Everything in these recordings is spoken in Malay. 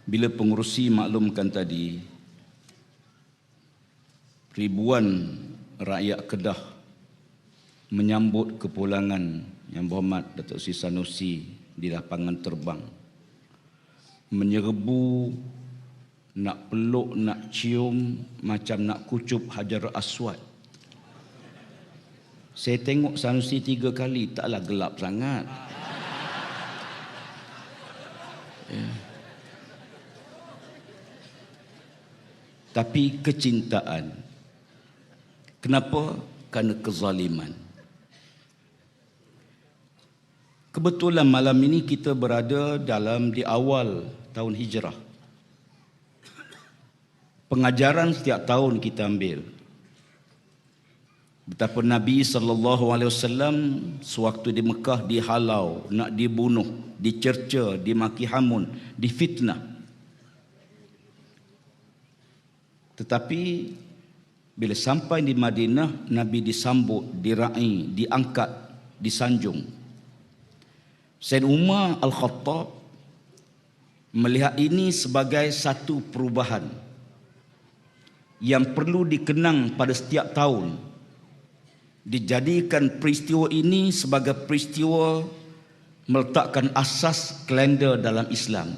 Bila pengerusi maklumkan tadi, ribuan rakyat Kedah menyambut kepulangan Yang Berhormat Datuk Seri Sanusi di lapangan terbang, menyerbu, nak peluk, nak cium, macam nak kucup Hajar Aswad. Saya tengok Sanusi 3 kali, taklah gelap sangat. Tapi kecintaan. Kenapa? Kerana kezaliman. Kebetulan malam ini kita berada di awal tahun Hijrah. Pengajaran setiap tahun kita ambil betapa Nabi SAW sewaktu di Mekah dihalau, nak dibunuh, dicerca, dimaki hamun, difitnah. Tetapi bila sampai di Madinah, Nabi disambut, diraih, diangkat, disanjung. Said Umar Al-Khattab melihat ini sebagai satu perubahan yang perlu dikenang pada setiap tahun. Dijadikan peristiwa ini sebagai peristiwa meletakkan asas kalender dalam Islam.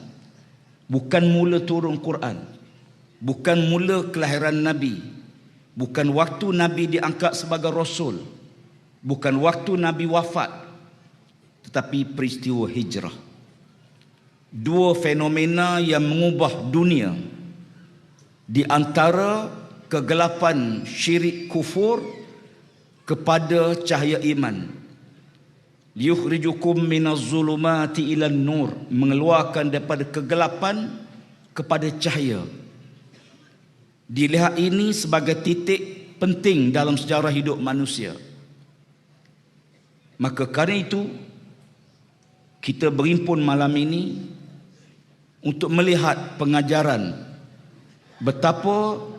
Bukan mula turun Quran, bukan mula kelahiran Nabi, bukan waktu Nabi diangkat sebagai Rasul, bukan waktu Nabi wafat, tetapi peristiwa hijrah. Dua fenomena yang mengubah dunia, di antara kegelapan syirik kufur kepada cahaya iman. Liyukhrijukum minaz zulumati ilan nur, mengeluarkan daripada kegelapan kepada cahaya. Dilihat ini sebagai titik penting dalam sejarah hidup manusia. Maka kerana itu kita berhimpun malam ini untuk melihat pengajaran betapa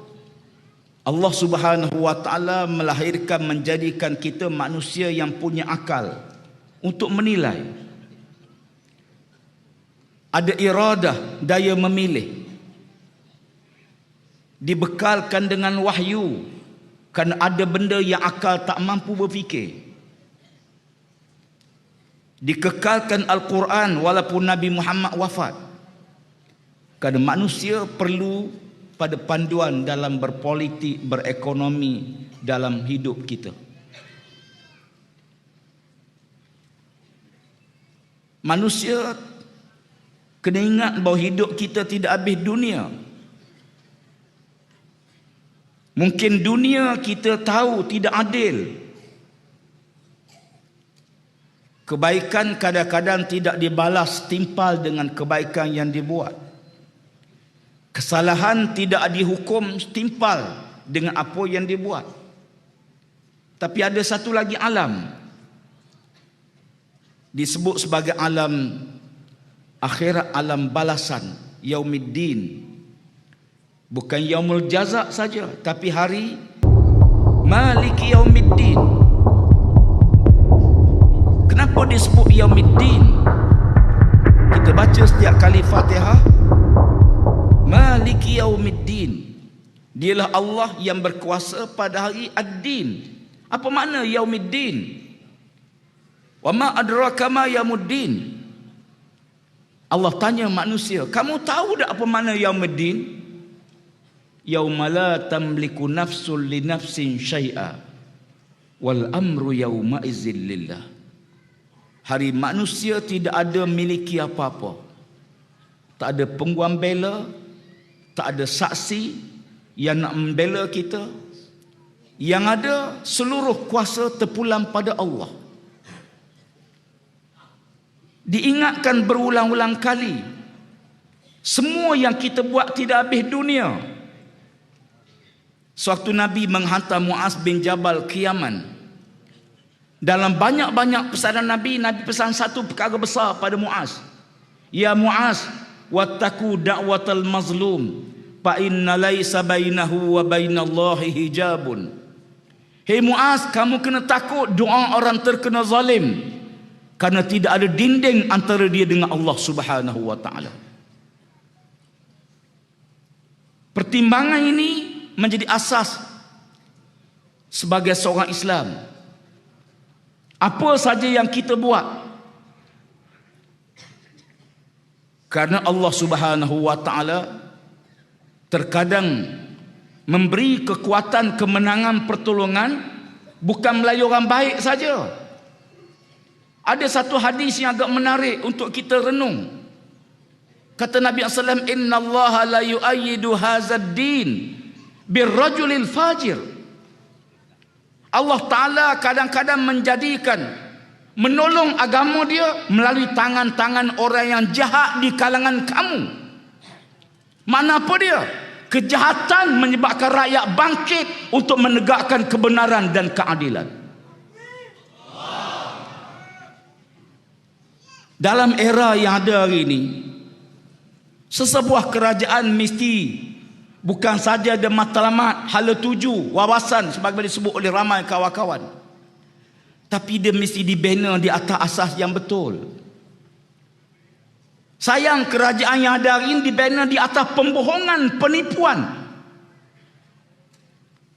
Allah Subhanahu wa taala melahirkan, menjadikan kita manusia yang punya akal untuk menilai. Ada iradah, daya memilih. Dibekalkan dengan wahyu, kerana ada benda yang akal tak mampu berfikir. Dikekalkan Al-Quran walaupun Nabi Muhammad wafat, kerana manusia perlu pada panduan dalam berpolitik, berekonomi, dalam hidup kita. Manusia kena ingat bahawa hidup kita tidak habis dunia. Mungkin dunia kita tahu tidak adil. Kebaikan kadang-kadang tidak dibalas timpal dengan kebaikan yang dibuat. Kesalahan tidak dihukum timpal dengan apa yang dibuat. Tapi ada satu lagi alam, disebut sebagai alam akhirat, alam balasan, Yaumiddin. Bukan Yaumul Jaza saja, tapi hari Maliki Yaumiddin. Kenapa disebut Yaumiddin? Kita baca setiap kali Fatihah, Maliki Yaumiddin. Dialah Allah yang berkuasa pada hari Ad-Din. Apa makna Yaumiddin? Wa ma adraka ma Yaumuddin. Allah tanya manusia, kamu tahu tak apa makna Yaumiddin? Yauma la tamliku nafsun li nafsin syai'a wal amru yauma izzil lillah. Hari manusia tidak ada miliki apa-apa. Tak ada pengguam bela, tak ada saksi yang nak membela kita. Yang ada, seluruh kuasa terpulang pada Allah. Diingatkan berulang-ulang kali, semua yang kita buat tidak habis dunia. Sewaktu Nabi menghantar Muaz bin Jabal ke Yaman, dalam banyak-banyak pesanan Nabi, Nabi pesan satu perkara besar pada Muaz. Ya Muaz, wattaqu da'watal mazlum fa inna laisa bainahu wa bainallahi hijabun. Hei Muaz, kamu kena takut doa orang terkena zalim, kerana tidak ada dinding antara dia dengan Allah Subhanahu wa taala. Pertimbangan ini menjadi asas sebagai seorang Islam. Apa saja yang kita buat, karena Allah Subhanahu wa taala terkadang memberi kekuatan, kemenangan, pertolongan bukan melalui orang baik saja. Ada satu hadis yang agak menarik untuk kita renung. Kata Nabi SAW, Inna Allah la yu'ayyidu hazad din birrajulil fajir. Allah Ta'ala kadang-kadang menjadikan, menolong agama dia melalui tangan-tangan orang yang jahat di kalangan kamu. Mana apa dia? Kejahatan menyebabkan rakyat bangkit untuk menegakkan kebenaran dan keadilan. Dalam era yang ada hari ini, sesebuah kerajaan mesti bukan saja ada matlamat, hala tuju, wawasan sebagaimana disebut oleh ramai kawan-kawan, tapi dia mesti dibina di atas asas yang betul. Sayang kerajaan yang ada hari ini dibina di atas pembohongan, penipuan,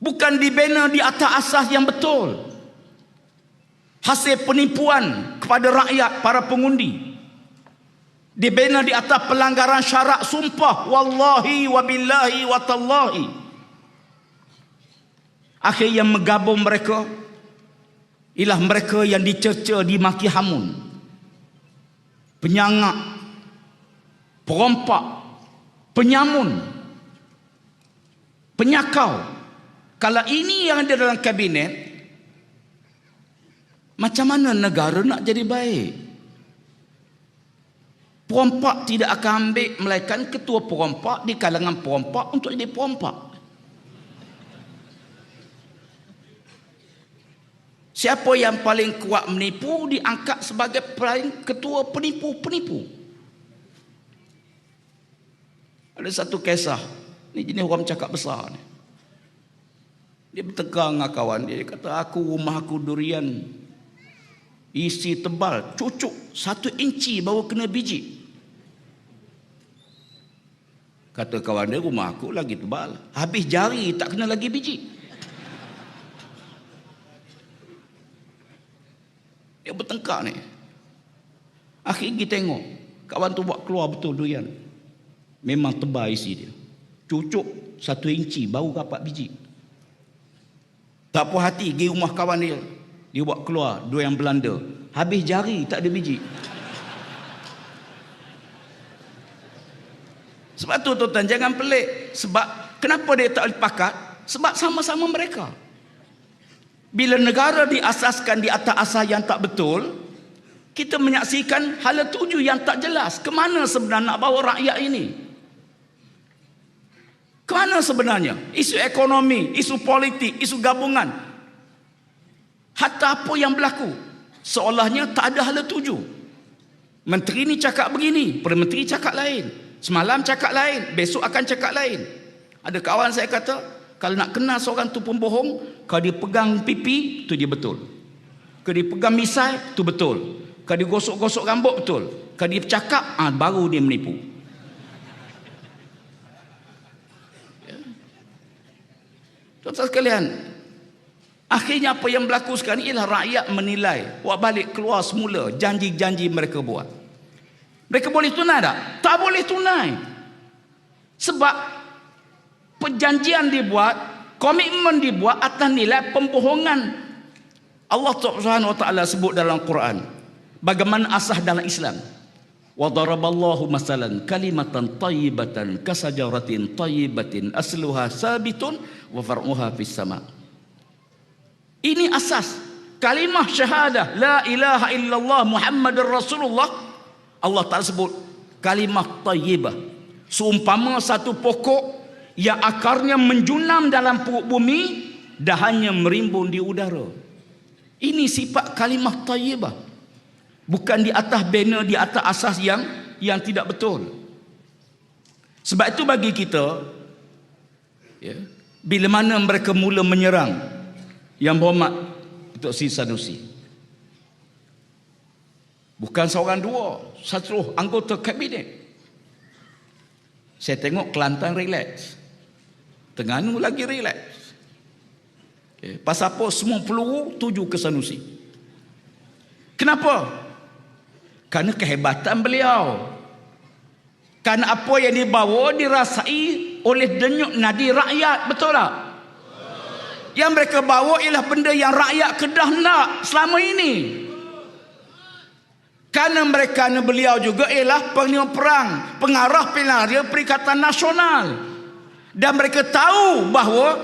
bukan dibina di atas asas yang betul. Hasil penipuan kepada rakyat, para pengundi, dibina di atas pelanggaran syarat sumpah wallahi wabillahi watallahi. Akhir yang menggabung mereka ialah mereka yang dicerca, dimaki hamun, penyangak, perompak, penyamun, penyakau. Kalau ini yang ada dalam kabinet, macam mana negara nak jadi baik? Perompak tidak akan ambil melainkan ketua perompak di kalangan perompak untuk jadi perompak. Siapa yang paling kuat menipu diangkat sebagai paling ketua penipu-penipu. Ada satu kisah, ni jenis orang cakap besar ni. Dia bertengkar dengan kawan dia, kata rumah aku durian isi tebal, cucuk 1 inci baru kena biji. Kata kawan dia, rumah aku lagi tebal, habis jari tak kena lagi biji. Dia bertengkar ni. Akhirnya kita tengok kawan tu buat keluar betul durian, memang tebal isi dia, cucuk 1 inci baru dapat biji. Tak puas hati, pergi rumah kawan dia, dia buat keluar durian Belanda, habis jari tak ada biji. Sebab tu tuan-tuan jangan pelik. Sebab kenapa dia tak sepakat? Sebab sama-sama mereka. Bila negara diasaskan di atas asas yang tak betul, kita menyaksikan hala tuju yang tak jelas. Kemana sebenarnya nak bawa rakyat ini? Kemana sebenarnya? Isu ekonomi, isu politik, isu gabungan, hatta apa yang berlaku, seolahnya tak ada hala tuju. Menteri ni cakap begini, Perdana Menteri cakap lain, semalam cakap lain, besok akan cakap lain. Ada kawan saya kata, kalau nak kenal seorang tu pembohong, kalau dia pegang pipi, tu dia betul. Kalau dia pegang misai, tu betul. Kalau dia gosok-gosok rambut, betul. Kalau dia cakap, baru dia menipu. Tuan-tuan sekalian, akhirnya apa yang berlaku sekarang ialah rakyat menilai, buat balik keluar semula janji-janji mereka buat. Mereka boleh tunai tak? Tak boleh tunai. Sebab perjanjian dibuat, komitmen dibuat atas nilai pembohongan. Allah Subhanahu wa taala sebut dalam Quran bagaimana asas dalam Islam. Wa daraballahu masalan kalimatan thayyibatan kasajaratin thayyibatin asluha sabitun wa far'uha fis sama. Ini asas kalimah syahadah la ilaha illallah Muhammadur Rasulullah. Allah Ta'ala sebut kalimah thayyibah, seumpama satu pokok yang akarnya menjunam dalam perut bumi, dahannya merimbun di udara. Ini sifat kalimah thayyibah, bukan di atas banner, di atas asas yang tidak betul. Sebab itu bagi kita, bila mana mereka mula menyerang Yang Berhormat Datuk Seri Sanusi, bukan seorang dua, seluruh anggota kabinet. Saya tengok Kelantan relax. Terengganu lagi relax. Okay. Pasal apa semua peluru tuju ke Sanusi? Kenapa? Kerana kehebatan beliau. Kerana apa yang dibawa dirasai oleh denyut nadi rakyat. Betul tak? Yang mereka bawa ialah benda yang rakyat Kedah nak selama ini. Kerana mereka beliau juga ialah panglima perang, pengarah pilihan Perikatan Nasional. Dan mereka tahu bahawa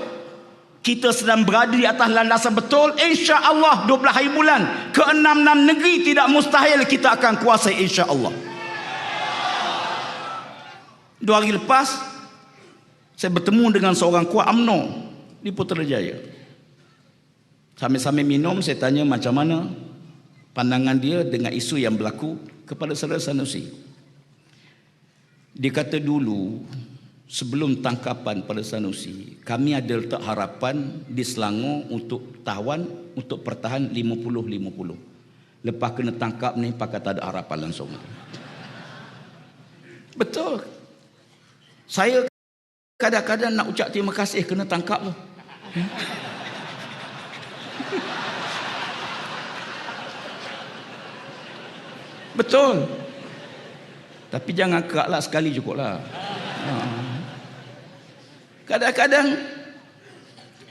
kita sedang berada di atas landasan betul. InsyaAllah 12 hari bulan ke 6 negeri tidak mustahil kita akan kuasai, insyaAllah. 2 hari lepas saya bertemu dengan seorang kuat UMNO di Putrajaya. Sambil-sambil minum saya tanya macam mana pandangan dia dengan isu yang berlaku kepada saudara Sanusi. Dia kata dulu sebelum tangkapan pada Sanusi, kami ada letak harapan di Selangor untuk tawan, untuk pertahan 50-50. Lepas kena tangkap ni pakai tak ada harapan langsung. Betul. Saya kadang-kadang nak ucap terima kasih kena tangkap tu. Betul. Tapi jangan keraklah sekali cukuplah. Kadang-kadang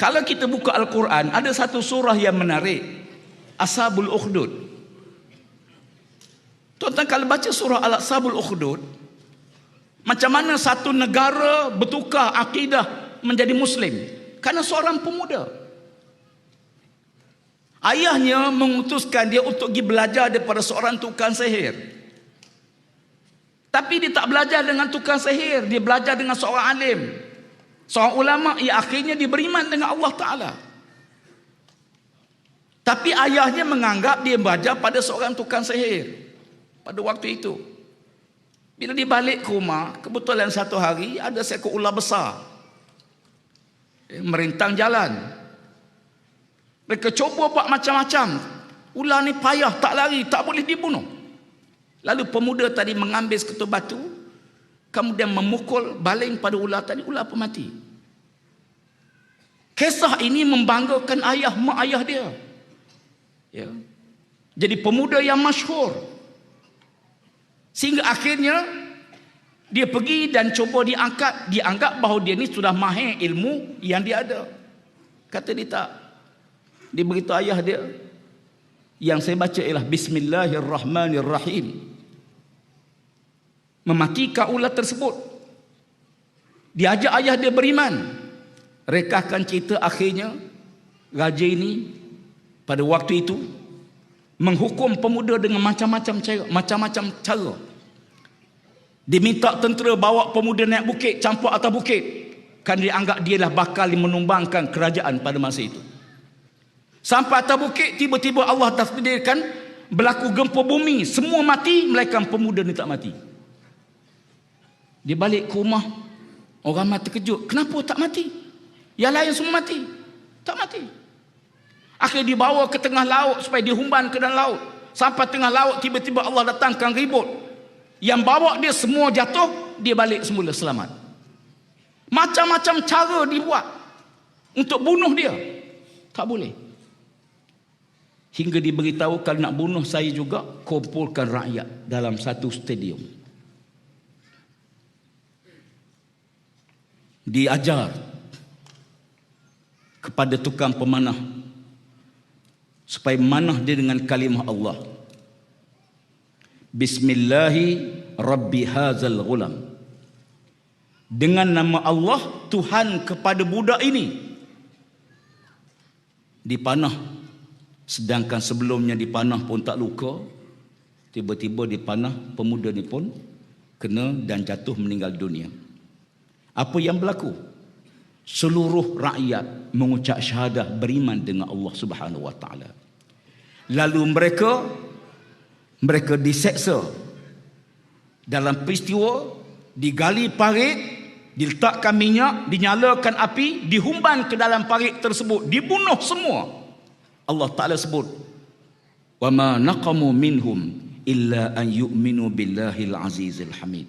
kalau kita buka Al-Quran, ada satu surah yang menarik, Ashabul Ukhdud. Tuan-tuan kalau baca surah Al-Ashabul Ukhdud, macam mana satu negara bertukar akidah menjadi Muslim kerana seorang pemuda. Ayahnya mengutuskan dia untuk pergi belajar daripada seorang tukang sihir. Tapi dia tak belajar dengan tukang sihir, dia belajar dengan seorang alim, seorang ulama yang akhirnya dia beriman dengan Allah Ta'ala. Tapi ayahnya menganggap dia belajar pada seorang tukang sihir pada waktu itu. Bila dia balik ke rumah, kebetulan satu hari ada seekor ular besar merintang jalan. Mereka cuba buat macam-macam. Ular ni payah, tak lari, tak boleh dibunuh. Lalu pemuda tadi mengambil seketul batu, kemudian memukul baling pada ular tadi, ular pun mati. Kisah ini membanggakan ayah mak ayah dia. Ya. Jadi pemuda yang masyhur. Sehingga akhirnya dia pergi dan cuba diangkat, dianggap bahawa dia ni sudah mahir ilmu yang dia ada. Kata dia tak. Dia beritahu ayah dia, yang saya baca ialah Bismillahirrahmanirrahim, mematikan ular tersebut. Dia ajak ayah dia beriman. Rekahkan cerita akhirnya raja ini pada waktu itu menghukum pemuda dengan macam-macam cara. Diminta tentera bawa pemuda naik bukit, campur atas bukit, kan dia anggap dialah bakal menumbangkan kerajaan pada masa itu. Sampai atas bukit, tiba-tiba Allah takdirkan berlaku gempa bumi, semua mati melainkan pemuda ni tak mati. Dia balik ke rumah, orang mati terkejut, kenapa tak mati? Yang lain semua mati, tak mati. Akhirnya dibawa ke tengah laut supaya dihumban ke dalam laut. Sampai tengah laut, tiba-tiba Allah datangkan ribut. Yang bawa dia semua jatuh, dia balik semula selamat. Macam-macam cara dibuat untuk bunuh dia, tak boleh. Hingga diberitahu kalau nak bunuh saya juga, kumpulkan rakyat dalam satu stadium. Diajar kepada tukang pemanah supaya manah dia dengan kalimah Allah. Bismillahi Rabbi hazal ghulam. Dengan nama Allah, Tuhan kepada budak ini. Dipanah. Sedangkan sebelumnya dipanah pun tak luka, tiba-tiba dipanah, pemuda ni pun kena dan jatuh meninggal dunia. Apa yang berlaku? Seluruh rakyat mengucap syahadah beriman dengan Allah Subhanahu wa taala. Lalu mereka diseksa dalam peristiwa, digali parit, diletakkan minyak, dinyalakan api, dihumban ke dalam parit tersebut, dibunuh semua. Allah Ta'ala sebut, wa ma naqamu minhum illa an yu'minu billahil azizil hamid.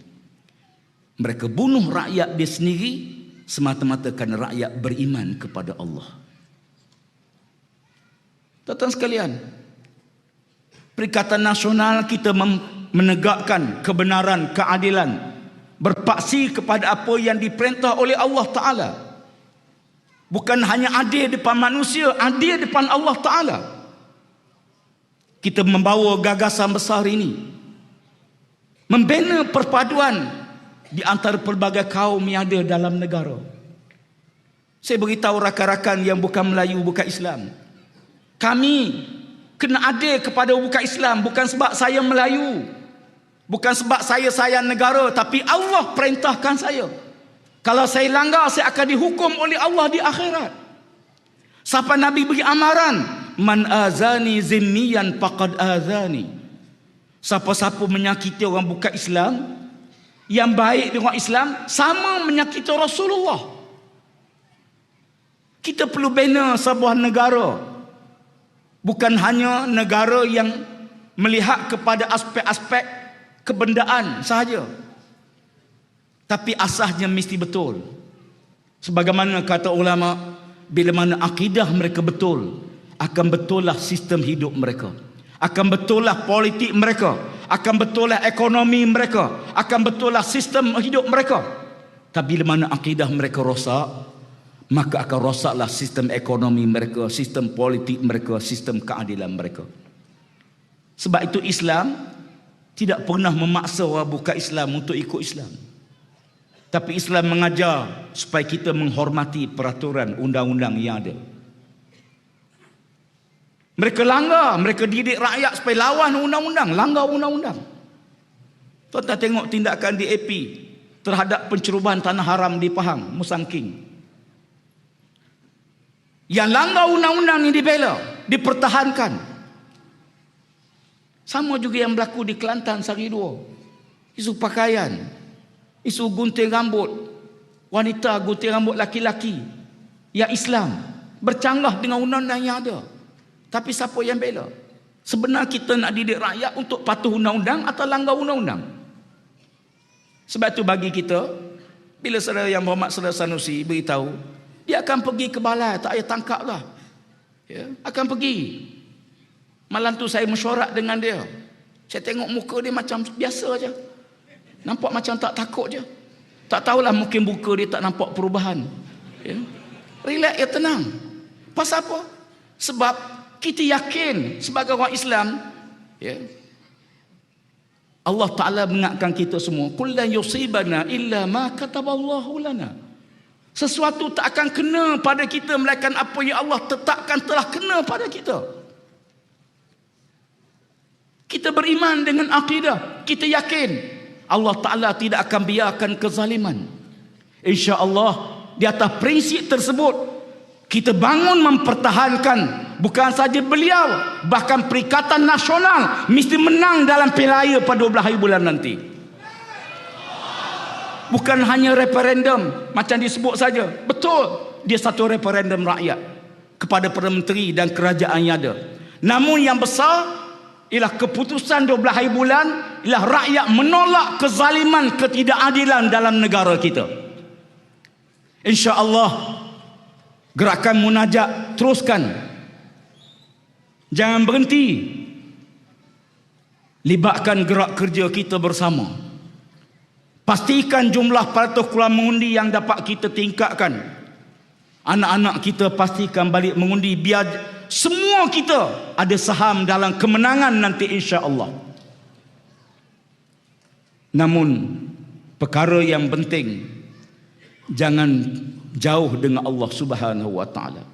Mereka bunuh rakyat dia sendiri semata-mata kerana rakyat beriman kepada Allah. Tuan-tuan sekalian, Perikatan Nasional kita menegakkan kebenaran, keadilan, berpaksi kepada apa yang diperintah oleh Allah Ta'ala. Bukan hanya adil depan manusia, adil depan Allah Ta'ala. Kita membawa gagasan besar ini, membina perpaduan di antara pelbagai kaum yang ada dalam negara. Saya beritahu rakan-rakan yang bukan Melayu, bukan Islam, kami kena adil kepada bukan Islam, bukan sebab saya Melayu, bukan sebab saya sayang negara, tapi Allah perintahkan saya. Kalau saya langgar, saya akan dihukum oleh Allah di akhirat. Sampai Nabi beri amaran, man azani zimmiyan faqad azani. Siapa-siapa menyakiti orang bukan Islam, yang baik dengan Islam, sama menyakiti Rasulullah. Kita perlu bina sebuah negara, bukan hanya negara yang melihat kepada aspek-aspek kebendaan sahaja, tapi asasnya mesti betul. Sebagaimana kata ulama, bila mana akidah mereka betul, akan betul lah sistem hidup mereka, akan betul lah politik mereka, akan betul lah ekonomi mereka, akan betul lah sistem hidup mereka. Tapi bila mana akidah mereka rosak, maka akan rosaklah sistem ekonomi mereka, sistem politik mereka, sistem keadilan mereka. Sebab itu Islam tidak pernah memaksa orang bukan Islam untuk ikut Islam. Tapi Islam mengajar supaya kita menghormati peraturan undang-undang yang ada. Mereka langgar, mereka didik rakyat supaya lawan undang-undang, langgar undang-undang. Tuan-tuan tengok tindakan DAP terhadap pencerobohan tanah haram di Pahang, Musangking. Yang langgar undang-undang ni dibela, dipertahankan. Sama juga yang berlaku di Kelantan sehari dua. Isu pakaian, isu gunting rambut wanita, gunting rambut laki-laki yang Islam bercanggah dengan undang-undang yang ada. Tapi siapa yang bela? Sebenarnya kita nak didik rakyat untuk patuh undang-undang atau langgar undang-undang. Sebab itu bagi kita, bila saudara yang berhormat saudara Sanusi beritahu, dia akan pergi ke balai, tak payah tangkap lah. Ya, akan pergi. Malam tu saya mesyuarat dengan dia. Saya tengok muka dia macam biasa aja. Nampak macam tak takut je. Tak tahulah, mungkin muka dia tak nampak perubahan. Ya. Relax, ya, tenang. Pasal apa? Sebab kita yakin sebagai orang Islam, ya, Allah Ta'ala mengingatkan kita semua, qul lan yusibana illa ma kataballahu lana. Sesuatu tak akan kena pada kita melainkan apa yang Allah tetapkan telah kena pada kita. Kita beriman dengan akidah, kita yakin Allah Ta'ala tidak akan biarkan kezaliman. InsyaAllah di atas prinsip tersebut kita bangun mempertahankan, bukan saja beliau, bahkan Perikatan Nasional mesti menang dalam pilihan pada 12 hari bulan nanti. Bukan hanya referendum macam disebut saja. Betul, dia satu referendum rakyat kepada Perdana Menteri dan kerajaan yang ada. Namun yang besar ialah keputusan 12 hari bulan ialah rakyat menolak kezaliman, ketidakadilan dalam negara kita. InsyaAllah gerakan munajat teruskan. Jangan berhenti. Libatkan gerak kerja kita bersama. Pastikan jumlah peratus keluar mengundi yang dapat kita tingkatkan. Anak-anak kita pastikan balik mengundi, biar semua kita ada saham dalam kemenangan nanti, insya-Allah. Namun perkara yang penting, jangan jauh dengan Allah Subhanahu wa taala.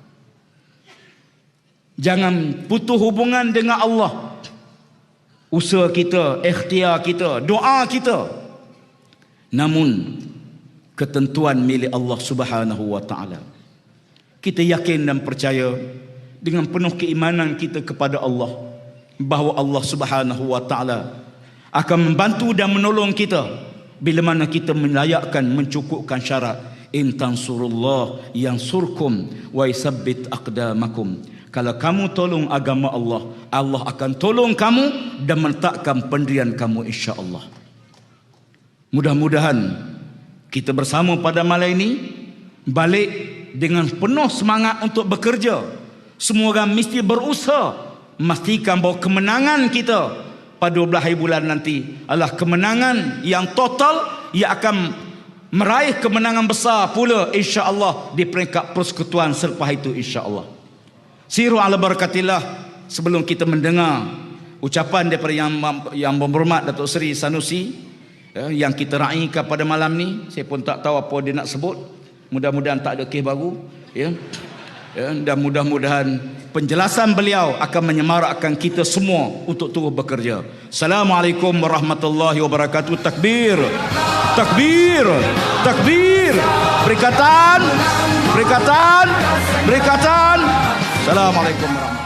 Jangan putus hubungan dengan Allah. Usaha kita, ikhtiar kita, doa kita, namun ketentuan milik Allah Subhanahu wa taala. Kita yakin dan percaya dengan penuh keimanan kita kepada Allah bahawa Allah Subhanahu wa taala akan membantu dan menolong kita bila mana kita melayakkan, mencukupkan syarat. In tansurullah yansurkum wa yusabbit aqdamakum. Kalau kamu tolong agama Allah, Allah akan tolong kamu dan meletakkan pendirian kamu, insya-Allah. Mudah-mudahan kita bersama pada malam ini balik dengan penuh semangat untuk bekerja. Semua orang mesti berusaha memastikan bahawa kemenangan kita pada 12 hari bulan nanti adalah kemenangan yang total, yang akan meraih kemenangan besar pula insya-Allah di peringkat persekutuan selepas itu insya-Allah. Siru ala barakatillah. Sebelum kita mendengar ucapan daripada yang berhormat Datuk Seri Sanusi yang kita raikan pada malam ni, saya pun tak tahu apa dia nak sebut. Mudah-mudahan tak ada kes baru, ya. Dan mudah-mudahan penjelasan beliau akan menyemarakkan kita semua untuk terus bekerja. Assalamualaikum warahmatullahi wabarakatuh. Takbir, takbir, takbir. Perikatan, perikatan, perikatan. Assalamualaikum warahmatullahi wabarakatuh.